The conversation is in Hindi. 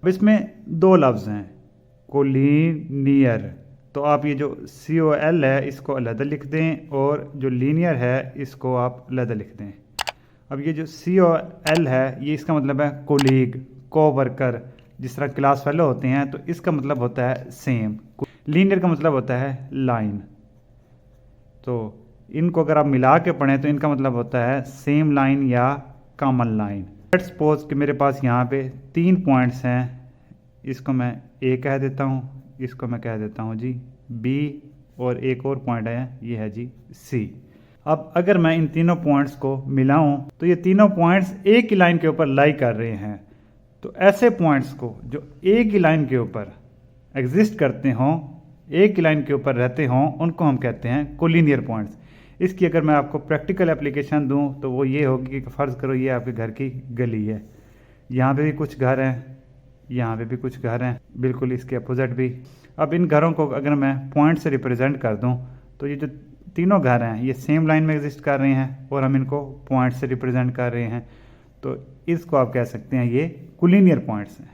अब इसमें दो लफ्ज़ हैं, कोलिनियर, तो आप ये जो COL है इसको अलग लिख दें और जो लीनियर है इसको आप अलग लिख दें। अब ये जो COL है ये इसका मतलब है कोलीग, को वर्कर, जिस तरह क्लास फेलो होते हैं, तो इसका मतलब होता है सेम। लीनियर का मतलब होता है लाइन। तो इनको अगर आप मिला के पढ़ें तो इनका मतलब होता है सेम लाइन या कॉमन लाइन। लेट्स सपोज कि मेरे पास यहाँ पे 3 पॉइंट्स हैं, इसको मैं A कह देता हूँ, इसको मैं कह देता हूँ जी B, और एक और पॉइंट है ये है जी C। अब अगर मैं इन तीनों पॉइंट्स को मिलाऊं तो ये तीनों पॉइंट्स एक ही लाइन के ऊपर लाई कर रहे हैं। तो ऐसे पॉइंट्स को जो एक ही लाइन के ऊपर एग्जिस्ट करते हों, एक ही लाइन के ऊपर रहते हों, उनको हम कहते हैं कोलिनियर पॉइंट्स। इसकी अगर मैं आपको प्रैक्टिकल एप्लीकेशन दूं तो वो ये होगी कि फ़र्ज़ करो ये आपके घर की गली है, यहाँ पे भी कुछ घर हैं, यहाँ पे भी कुछ घर हैं, बिल्कुल इसके अपोजिट भी। अब इन घरों को अगर मैं पॉइंट से रिप्रेजेंट कर दूं तो ये जो तीनों घर हैं ये सेम लाइन में एग्जिस्ट कर रहे हैं और हम इनको पॉइंट से रिप्रेजेंट कर रहे हैं, तो इसको आप कह सकते हैं ये कोलिनियर पॉइंट्स हैं।